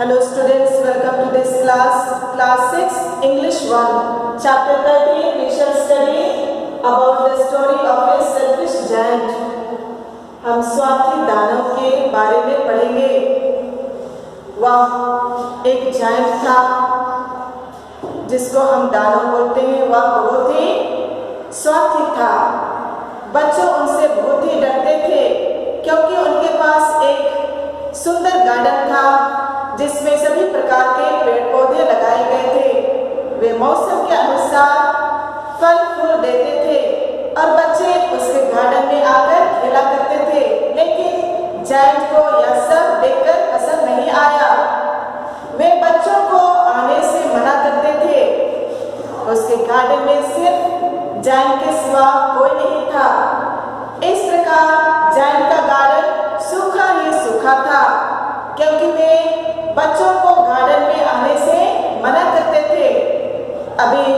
Hello students, welcome to this class 6, English 1. Chapter 13, we shall study about the story of a selfish giant. हम स्वार्थी दानव के बारे में पढ़ेंगे। वह एक जायंट था जिसको हम दानव बोलते हैं। वह बहुत ही स्वार्थी था। बच्चों उनसे बहुत ही डरते थे क्योंकि उनके पास एक सुंदर गार्डन था जिसमें सभी प्रकार के पेड़ पौधे लगाए गए थे। वे मौसम के अनुसार फल फूल देते थे और बच्चे उसके गार्डन में आकर खेला करते थे। लेकिन जायंट को यह सब देखकर पसंद नहीं आया। वे बच्चों को आने से मना करते थे। उसके गार्डन में सिर्फ जायंट के सिवा कोई नहीं था। इस प्रकार जायंट का गार्डन सूखा ही सूखा था क्योंकि वे बच्चों को गार्डन में आने से मना करते थे। अभी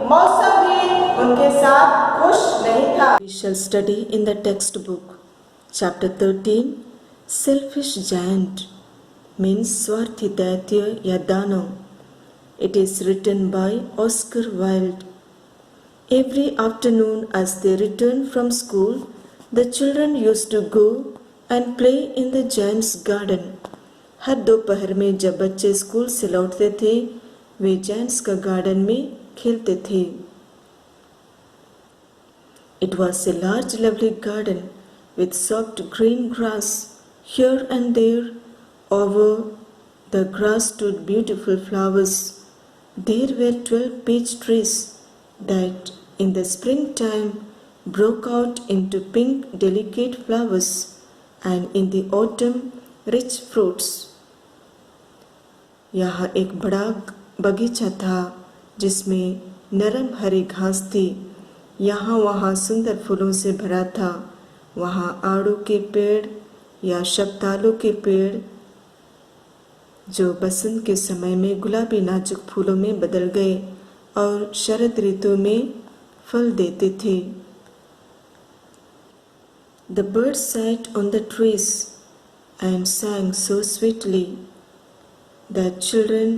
मौसम भी उनके साथ खुश नहीं था। We shall study in the textbook chapter 13 selfish giant means स्वार्थी दैत्य या दानव. It is written by Oscar Wilde. Every afternoon as they returned from school, the children used to go and play in the giant's garden. हर दोपहर में जब बच्चे school से लौटते थे वे जायंट्स का गार्डन में खेलते थे। It was a large lovely garden with soft green grass. Here and there over the grass stood beautiful flowers. There were 12 peach trees that in the springtime broke out into pink delicate flowers and in the autumn rich fruits. यहाँ एक बड़ा बगीचा था जिसमें नरम हरी घास थी। यहाँ वहाँ सुंदर फूलों से भरा था। वहाँ आड़ू के पेड़ या शक्तालू के पेड़ जो बसंत के समय में गुलाबी नाजुक फूलों में बदल गए और शरद ऋतु में फल देते थे। The birds sat on the trees and sang so sweetly that children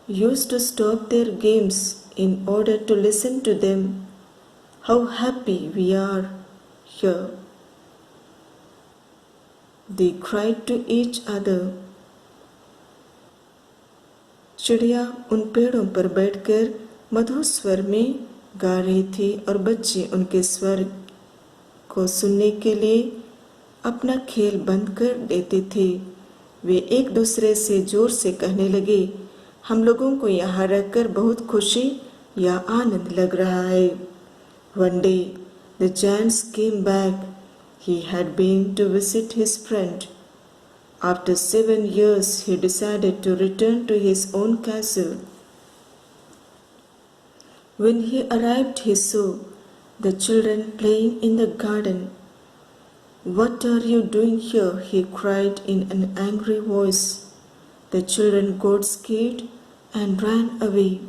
used to stop their games in order to listen to them. How happy we are here, they cried to each other. चिड़िया उन पेड़ों पर बैठकर मधुर स्वर में गा रही थी और बच्चे उनके स्वर को सुनने के लिए अपना खेल बंद कर देते थे। वे एक दूसरे से जोर से कहने लगे, हम लोगों को यहाँ रहकर बहुत खुशी या आनंद लग रहा है। One day the giant came back. He had been to visit his friend. After 7 years he decided to return to his own castle. When he arrived he saw the children playing in the garden. What are you doing here? He cried in an angry voice. The children got scared and ran away.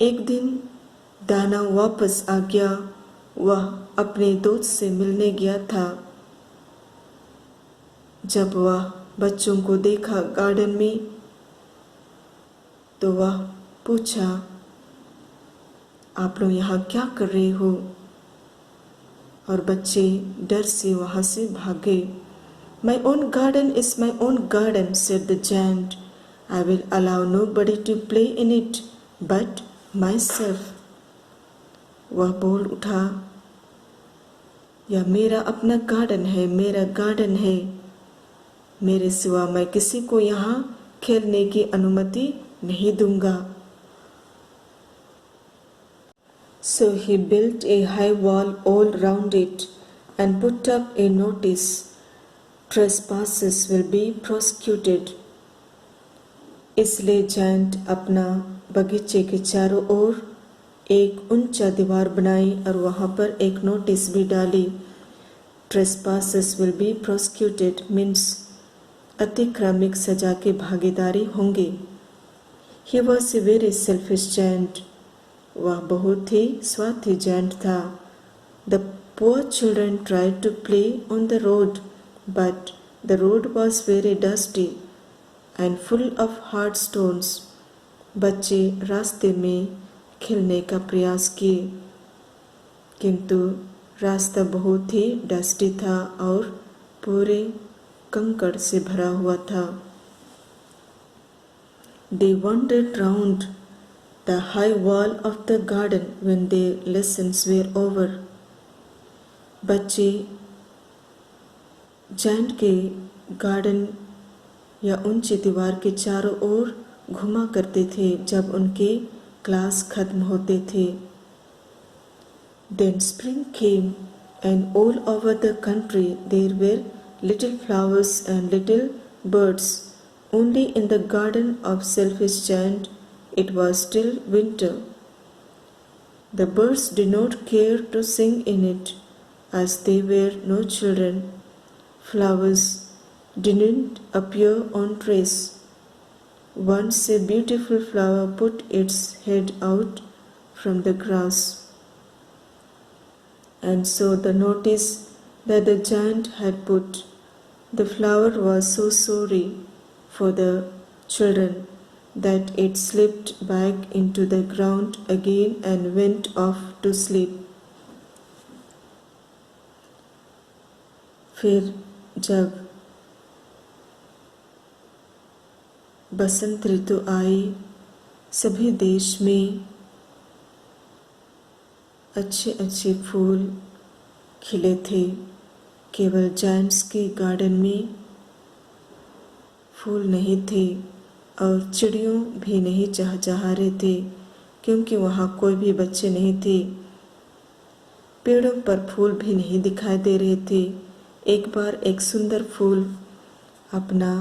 एक दिन दानव वापस आ गया। वह अपने दोस्त से मिलने गया था। जब वह बच्चों को देखा गार्डन में तो वह पूछा, आप लोग यहाँ क्या कर रहे हो? और बच्चे डर से वहाँ से भागे। My own garden is my own garden, said the giant. I will allow nobody to play in it but myself. वह बोल उठा, यह मेरा अपना गार्डन है, मेरा गार्डन है। मेरे सिवा मैं किसी को यहाँ खेलने की अनुमति नहीं दूंगा। So he built a high wall all round it and put up a notice, trespassers will be prosecuted. इसलिए जायंट अपना बगीचे के चारों ओर एक ऊंचा दीवार बनाई और वहाँ पर एक नोटिस भी डाली। Trespassers will be prosecuted means अतिक्रमिक सजा के भागीदारी होंगे। He was a very selfish giant. वह बहुत ही स्वार्थी जायंट था। The poor children tried to play on the road, but the road was very dusty. and full of hard stones. बच्चे रास्ते में खेलने का प्रयास किए, किंतु रास्ता बहुत ही डस्टी था और पूरे कंकड़ से भरा हुआ था. They wandered round the high wall of the garden when their lessons were over. बच्चे जैंट के गार्डन या ऊंची दीवार के चारों ओर घुमा करते थे जब उनके क्लास खत्म होते थे. Then spring came and all over the country there were little flowers and little birds. Only in the garden of selfish giant it was still winter. The birds did not care to sing in it, as they were no children. Flowers didn't appear on trees. Once a beautiful flower put its head out from the grass, and so the notice that the giant had put. The flower was so sorry for the children that it slipped back into the ground again and went off to sleep. फिर जब बसंत ऋतु आई, सभी देश में अच्छे अच्छे फूल खिले थे. केवल जायंट्स के गार्डन में फूल नहीं थे और चिड़ियों भी नहीं चहचहा रहे थे, क्योंकि वहाँ कोई भी बच्चे नहीं थे. पेड़ों पर फूल भी नहीं दिखाई दे रहे थे. एक बार एक सुंदर फूल अपना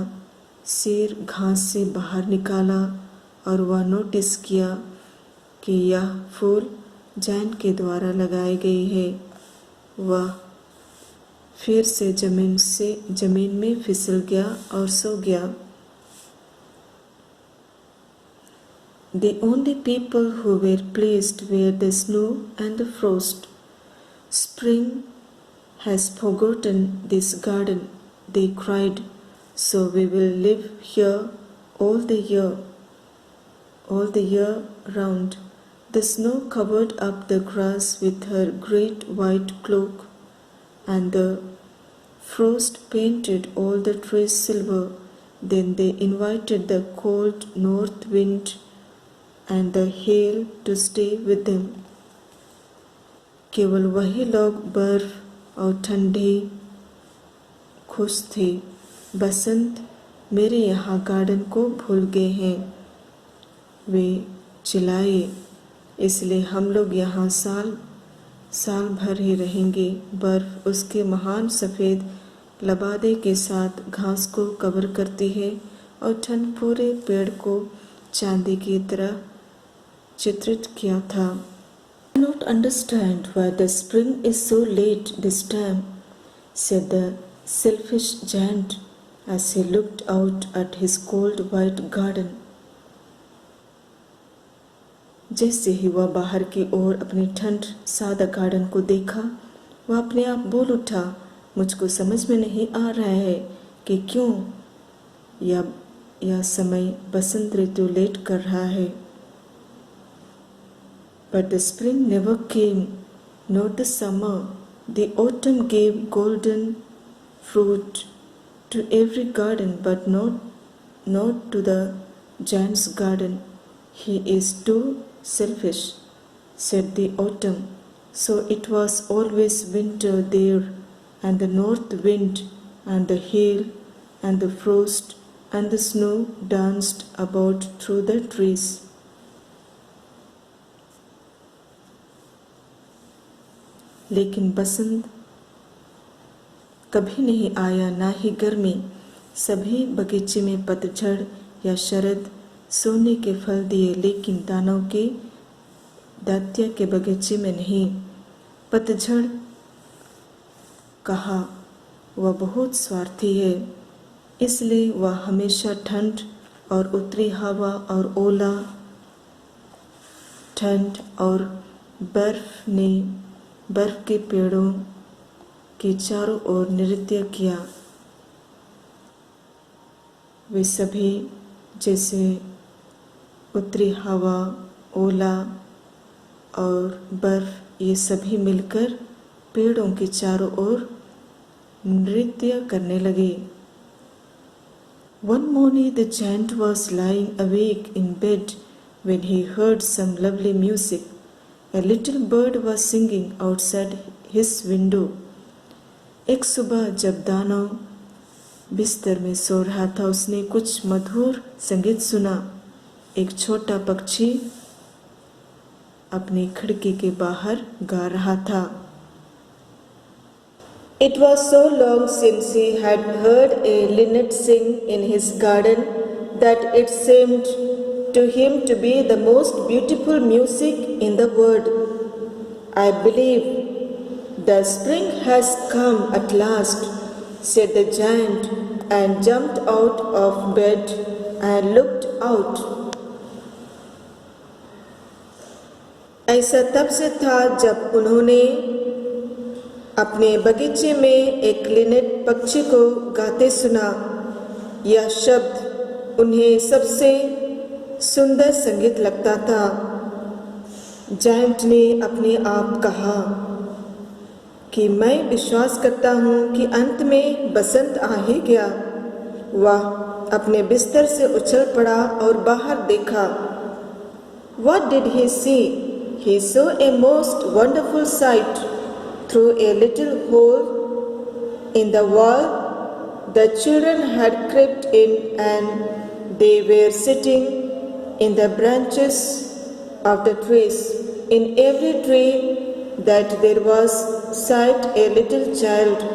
सिर घास से बाहर निकाला और वह नोटिस किया कि यह फूल जायंट के द्वारा लगाई गई है. वह फिर से जमीन में फिसल गया और सो गया. The only people who were pleased were the snow and the frost. Spring has forgotten this garden, they cried, so we will live here all the year round. The snow covered up the grass with her great white cloak, and the frost painted all the trees silver. Then they invited the cold north wind and the hail to stay with them. केवल वही लोग बर्फ और ठंडे खुश थे. बसंत मेरे यहाँ गार्डन को भूल गए हैं, वे चिल्लाए, इसलिए हम लोग यहाँ साल भर ही रहेंगे. बर्फ उसके महान सफ़ेद लबादे के साथ घास को कवर करती है और ठंड पूरे पेड़ को चांदी की तरह चित्रित किया था. I do not understand why the spring is so late this time, said the selfish giant as he looked out at his cold white garden. जैसे ही वह बाहर की ओर अपनी ठंड सादा गार्डन को देखा, वह अपने आप बोल उठा, मुझको समझ में नहीं आ रहा है कि क्यों यह समय बसंत ऋतु लेट कर रहा है. But the spring never came, nor the summer. The autumn gave golden fruit to every garden, but not to the giant's garden. He is too selfish, said the autumn. So it was always winter there, and the north wind, and the hail, and the frost, and the snow danced about through the trees. लेकिन बसंत कभी नहीं आया, ना ही गर्मी. सभी बगीचे में पतझड़ या शरद सोने के फल दिए, लेकिन दानव के दैत्य के बगीचे में नहीं. पतझड़ कहा, वह बहुत स्वार्थी है, इसलिए वह हमेशा ठंड और उत्तरी हवा और ओला, ठंड और बर्फ के पेड़ों के चारों ओर नृत्य किया. वे सभी जैसे उत्तरी हवा, ओला और बर्फ ये सभी मिलकर पेड़ों के चारों ओर नृत्य करने लगे। One morning the giant was lying awake in bed when he heard some lovely music. A little bird was singing outside his window. एक सुबह जब दानव बिस्तर में सो रहा था, उसने कुछ मधुर संगीत सुना। एक छोटा पक्षी अपनी खिड़की के बाहर गा रहा था। It was so long since he had heard a linnet sing in his garden that it seemed to him to be the most beautiful music in the world. I believe the spring has come at last, said the giant, and jumped out of bed and looked out. ऐसा तब से था जब उन्होंने अपने बगीचे में एक लिनेट पक्षी को गाते सुना। यह शब्द उन्हें सबसे सुंदर संगीत लगता था। जायंट ने अपने आप कहा कि मैं विश्वास करता हूँ कि अंत में बसंत आ ही गया। वह अपने बिस्तर से उछल पड़ा और बाहर देखा। What did he see? He saw a most wonderful sight. Through a little hole in the wall, the children had crept in and they were sitting in the branches of the trees. In every tree that there was sat a little child.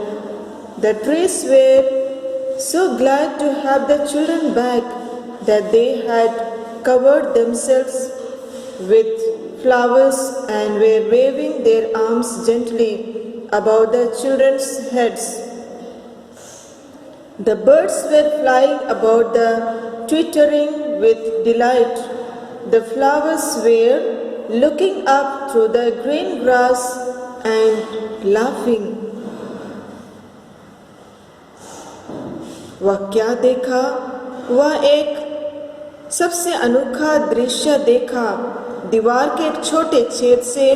The trees were so glad to have the children back that they had covered themselves with flowers and were waving their arms gently above the children's heads. The birds were flying about the twittering with delight. The flowers were looking up through the green grass and laughing. वह क्या देखा? वह एक सबसे अनोखा दृश्य देखा। दीवार के एक छोटे छेद से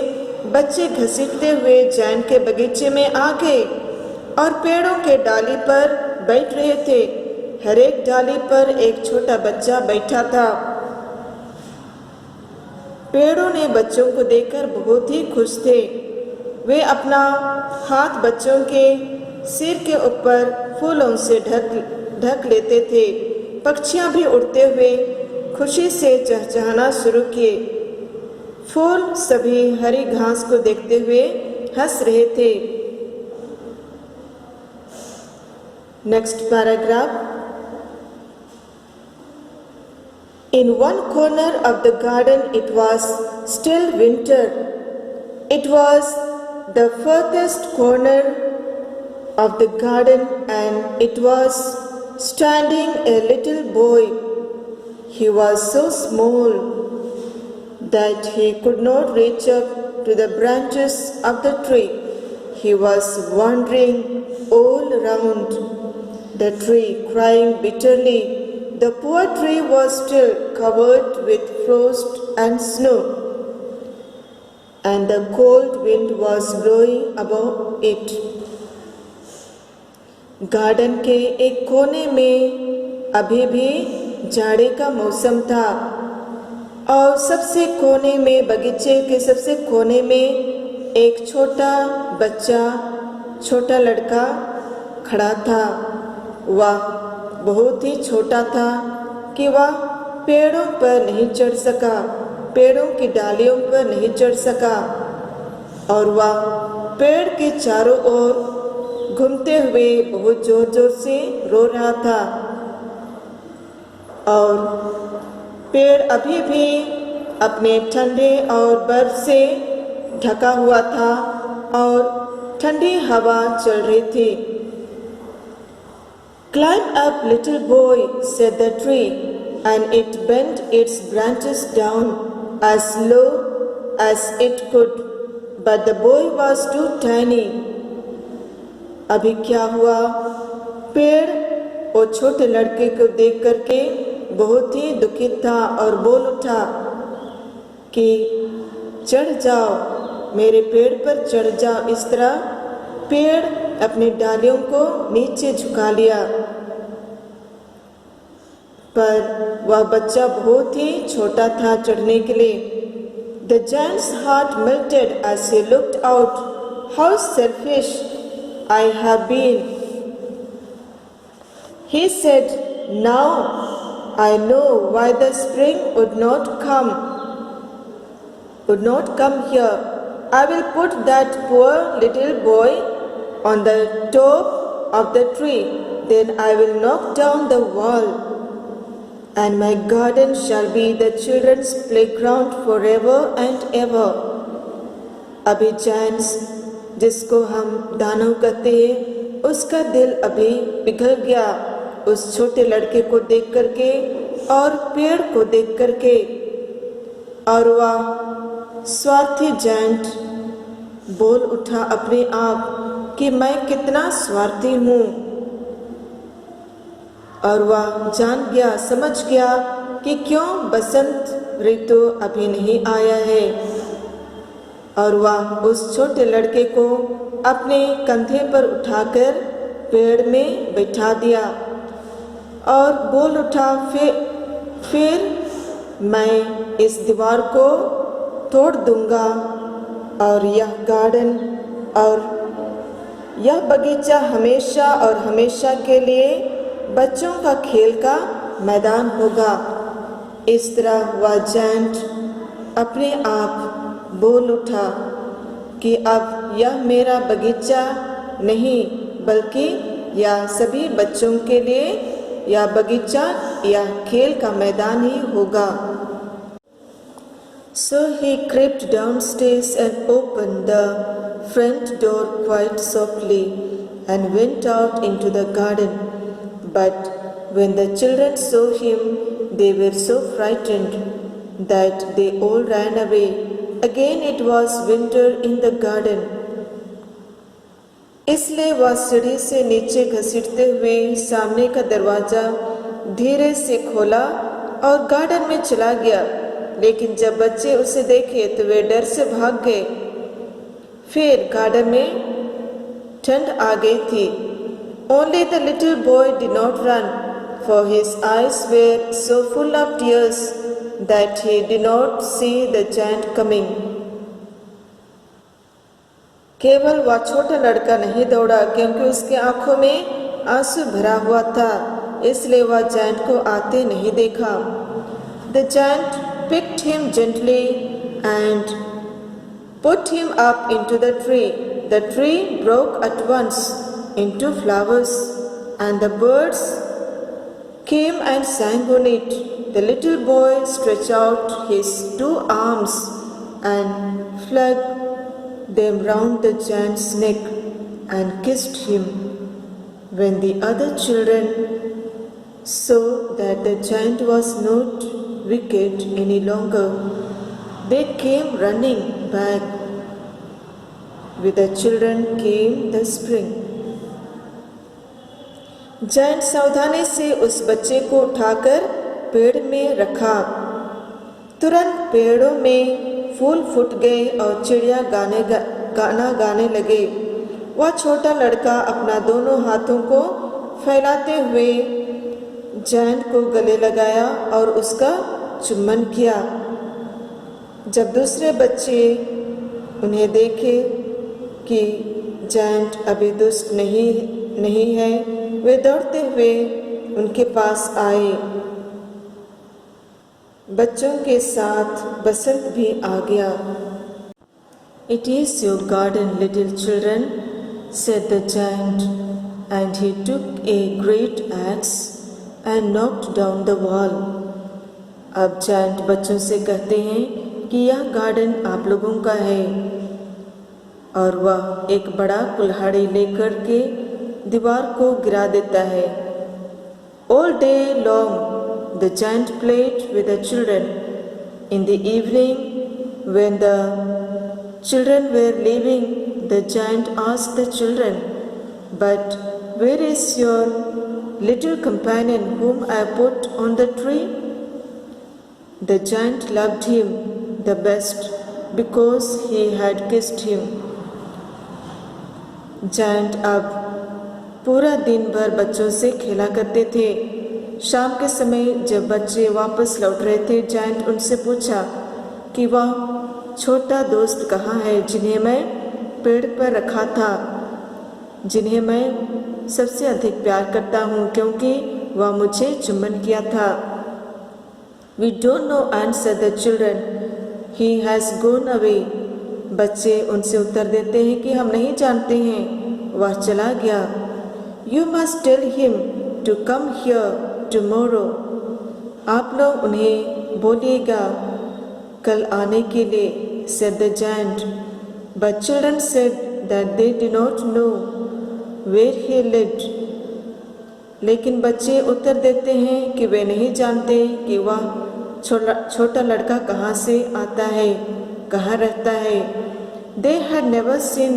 बच्चे घसीटते हुए जैन के बगीचे में आ गए और पेड़ों के डाली पर बैठ रहे थे। हर एक डाली पर एक छोटा बच्चा बैठा था। पेड़ों ने बच्चों को देखकर बहुत ही खुश थे। वे अपना हाथ बच्चों के सिर के ऊपर फूलों से ढक लेते थे। पक्षियां भी उड़ते हुए खुशी से चहचहाना शुरू किए। फूल सभी हरी घास को देखते हुए हंस रहे थे। Next paragraph. In one corner of the garden it was still winter. It was the furthest corner of the garden and it was standing a little boy. He was so small that he could not reach up to the branches of the tree. He was wandering all round the tree, crying bitterly. The poor tree was still covered with frost and snow, and the cold wind was blowing above it. Garden के एक कोने में अभी भी जाड़े का मौसम था और सबसे कोने में, बगीचे के सबसे कोने में एक छोटा बच्चा, छोटा लड़का खड़ा था। वह बहुत ही छोटा था कि वह पेड़ों पर नहीं चढ़ सका, पेड़ों की डालियों पर नहीं चढ़ सका और वह पेड़ के चारों ओर घूमते हुए बहुत जोर जोर से रो रहा था और पेड़ अभी भी अपने ठंडे और बर्फ से ढका हुआ था और ठंडी हवा चल रही थी। Climb up, little boy, said the tree, and it bent its branches down as low as it could, but the boy was too tiny. अभी क्या हुआ? पेड़ वो छोटे लड़के को देख करके बहुत ही दुखित था और बोल उठा कि चढ़ जाओ, मेरे पेड़ पर चढ़ जाओ। इस तरह पेड़ अपनी डालियों को नीचे झुका लिया, पर वह बच्चा बहुत ही छोटा था चढ़ने के लिए। The giant's heart melted as he looked out. How selfish I have been. He said, now I know why the spring would not come here. I will put that poor little boy on the top of the tree. Then I will knock down the wall, and my garden shall be the children's playground forever and ever. अभी giants, जिसको हम दानव कहते हैं, उसका दिल अभी पिघल गया उस छोटे लड़के को देख करके और पेड़ को देख करके। और वह स्वार्थी जायंट बोल उठा अपने आप कि मैं कितना स्वार्थी हूँ। और वह जान गया, समझ गया कि क्यों बसंत ऋतु अभी नहीं आया है। और वह उस छोटे लड़के को अपने कंधे पर उठाकर पेड़ में बैठा दिया और बोल उठा, फिर मैं इस दीवार को तोड़ दूंगा और यह गार्डन और यह बगीचा हमेशा और हमेशा के लिए बच्चों का खेल का मैदान होगा। इस तरह वह जायंट अपने आप बोल उठा कि अब यह मेरा बगीचा नहीं बल्कि यह सभी बच्चों के लिए यह बगीचा या खेल का मैदान ही होगा। So he crept downstairs and opened the front door quite softly and went out into the garden. But when the children saw him, they were so frightened that they all ran away. Again it was winter in the garden. इसलिए वह सीढ़ी से नीचे घसीटते हुए सामने का दरवाजा धीरे से खोला और गार्डन में चला गया। लेकिन जब बच्चे उसे देखे तो वे डर से भाग गए। फिर गार्डन में ठंड आ गई थी। Only the little boy did not run, for his eyes were so full of tears that he did not see the giant coming. केवल वह छोटा लड़का नहीं दौड़ा क्योंकि उसके आंखों में आंसू भरा हुआ था, इसलिए वह जायंट को आते नहीं देखा। The giant picked him gently and put him up into the tree. The tree broke at once into flowers, and the birds came and sang on it. The little boy stretched out his 2 arms and flung them round the giant's neck and kissed him. When the other children saw that the giant was not wicked any longer, they came running back. With the children came the spring. Giant सावधानी से उस बच्चे को उठाकर पेड़ में रखा। तुरंत पेड़ों में फूल फूट गए और चिड़िया गाना गाने लगे। वह छोटा लड़का अपना दोनों हाथों को फैलाते हुए जायंट को गले लगाया और उसका चुम्बन किया। जब दूसरे बच्चे उन्हें देखे कि जायंट अभी दुष्ट नहीं है, वे दौड़ते हुए उनके पास आए। बच्चों के साथ बसंत भी आ गया। It is your garden, little children, said the giant, and he took a great axe and knocked down the wall. अब जायंट बच्चों से कहते हैं कि यह गार्डन आप लोगों का है, और वह एक बड़ा कुल्हाड़ी लेकर के दीवार को गिरा देता है। All day long the giant played with the children. In the evening, when the children were leaving, the giant asked the children, "But where is your little companion whom I put on the tree? The giant loved him the best because he had kissed him. Giant अब पूरा दिन भर बच्चों से खेला करते थे। शाम के समय जब बच्चे वापस लौट रहे थे, जायंट उनसे पूछा कि वह छोटा दोस्त कहाँ है जिन्हें मैं पेड़ पर रखा था, जिन्हें मैं सबसे अधिक प्यार करता हूँ क्योंकि वह मुझे चुम्बन किया था। We don't know, answered the children. He has gone away. बच्चे उनसे उत्तर देते हैं कि हम नहीं जानते हैं, वह चला गया। You must tell him to come here tomorrow. आप लोग उन्हें बोलिएगा कल आने के लिए, said the giant. But children said that they did not know where he lived. लेकिन बच्चे उत्तर देते हैं कि वे नहीं जानते कि वह छोटा लड़का कहाँ से आता है, कहाँ रहता है। They had never seen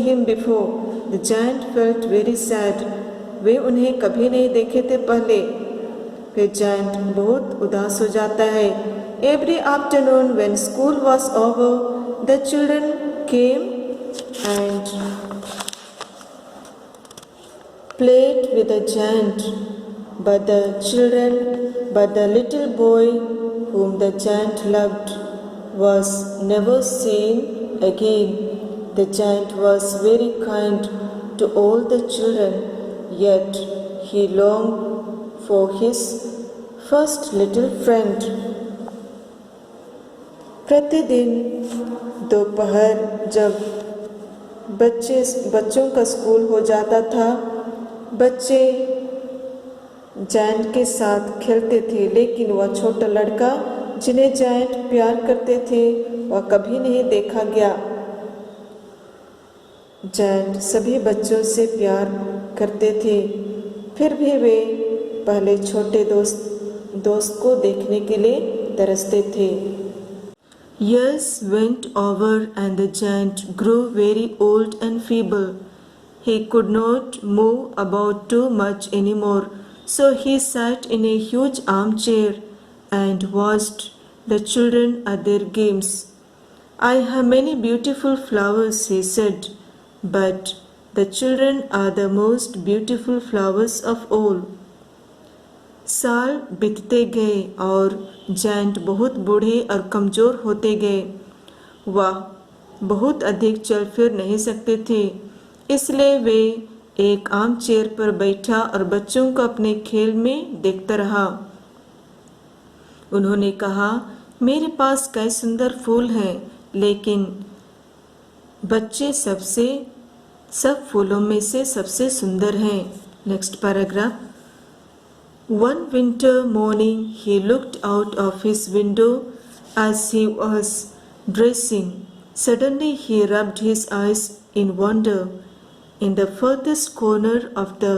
him before. The giant felt very sad. वे उन्हें कभी नहीं देखे थे पहले। फिर जायंट बहुत उदास हो जाता है। Every afternoon when school was over, the children came and played with the giant, but the little boy whom the giant loved was never seen again. The giant was very kind to all the children, yet he longed for his first little friend. प्रतिदिन दोपहर जब बच्चों का school हो जाता था, बच्चे giant के साथ खेलते थे, लेकिन वह छोटा लड़का जिन्हें जायंट प्यार करते थे वह कभी नहीं देखा गया। जायंट सभी बच्चों से प्यार करते थे, फिर भी वे पहले छोटे दोस्त को देखने के लिए तरसते थे। Years went over and the giant grew very old and feeble. He could not move about too much anymore, so he sat in a huge armchair and watched the children at their games. I have many beautiful flowers, he said, but the children are the most beautiful flowers of all. साल बीतते गए और giant बहुत बूढ़े और कमज़ोर होते गए। वह बहुत अधिक चल फिर नहीं सकते थे, इसलिए वे एक आम चेयर पर बैठा और बच्चों को अपने खेल में देखता रहा। उन्होंने कहा, मेरे पास कई सुंदर फूल हैं, लेकिन बच्चे सब फूलों में से सबसे सुंदर हैं। Next paragraph. One winter morning he looked out of his window as he was dressing. Suddenly he rubbed his eyes in wonder. In the furthest corner of the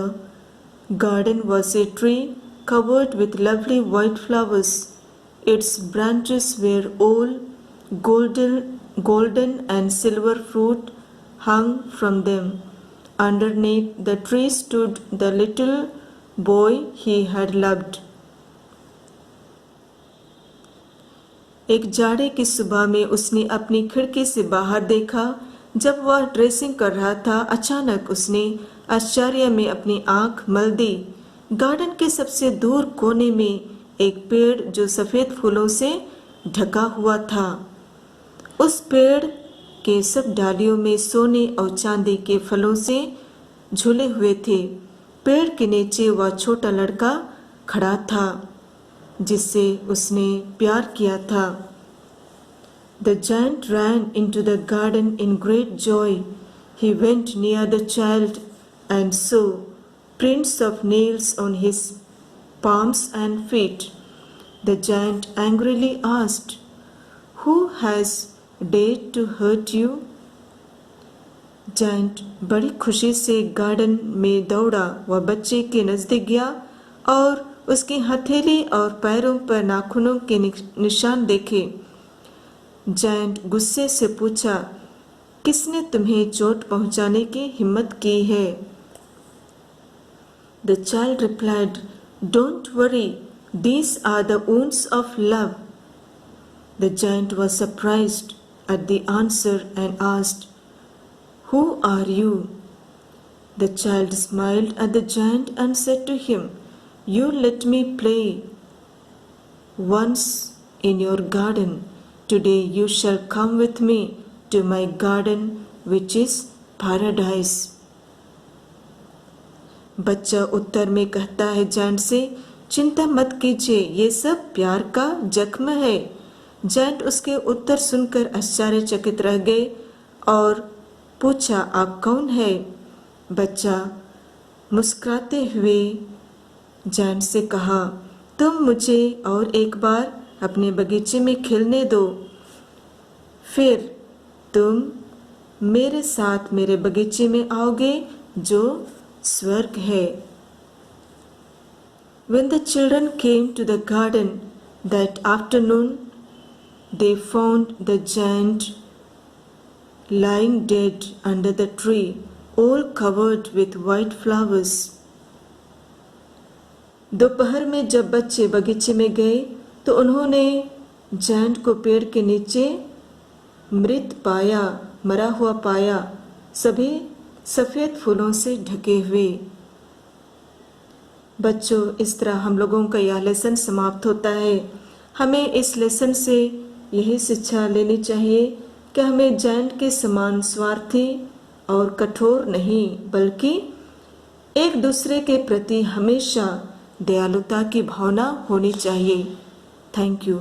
garden was a tree covered with lovely white flowers. Its branches were all golden and silver fruit hung from them. Underneath the tree stood the little boy he had loved. एक जाड़े की सुबह में उसने अपनी खिड़की से बाहर देखा। जब वह ड्रेसिंग कर रहा था, अचानक उसने आश्चर्य में अपनी आंख मल दी। गार्डन के सबसे दूर कोने में एक पेड़ जो सफ़ेद फूलों से ढका हुआ था। उस पेड़ के सब डालियों में सोने और चांदी के फलों से झूले हुए थे। पेड़ के नीचे वह छोटा लड़का खड़ा था जिससे उसने प्यार किया था। The giant ran into the garden in great joy. He went near the child and saw prints of nails on his palms and feet. The giant angrily asked, "Who has dared to hurt you?" Giant बड़ी खुशी से garden में दौड़ा। वह बच्चे के नज़दीक गया और उसकी हथेली और पैरों पर नाखूनों के निशान देखे। जायंट गुस्से से पूछा, किसने तुम्हें चोट पहुंचाने की हिम्मत की है? The child replied, "Don't worry, these are the wounds of love." The giant was surprised at the answer and asked, "Who are you?" The child smiled at the giant and said to him, "You let me play once in your garden. Today you shall come with me to my garden, which is paradise." बच्चा उत्तर में कहता है giant से, "चिंता मत कीजिए, ये सब प्यार का जख्म है।" जायंट उसके उत्तर सुनकर आश्चर्यचकित रह गए और पूछा, "आप कौन है?" बच्चा मुस्कुराते हुए जायंट से कहा, "तुम मुझे और एक बार अपने बगीचे में खेलने दो, फिर तुम मेरे साथ मेरे बगीचे में आओगे जो स्वर्ग है." When the children came to the garden that afternoon, they found the giant lying dead under the tree, all covered with white flowers. दोपहर में जब बच्चे बगीचे में गए तो उन्होंने जायंट को पेड़ के नीचे मरा हुआ पाया, सभी सफ़ेद फूलों से ढके हुए। बच्चों, इस तरह हम लोगों का यह लेसन समाप्त होता है। हमें इस लेसन से यही शिक्षा लेनी चाहिए कि हमें जायंट के समान स्वार्थी और कठोर नहीं, बल्कि एक दूसरे के प्रति हमेशा दयालुता की भावना होनी चाहिए। Thank you.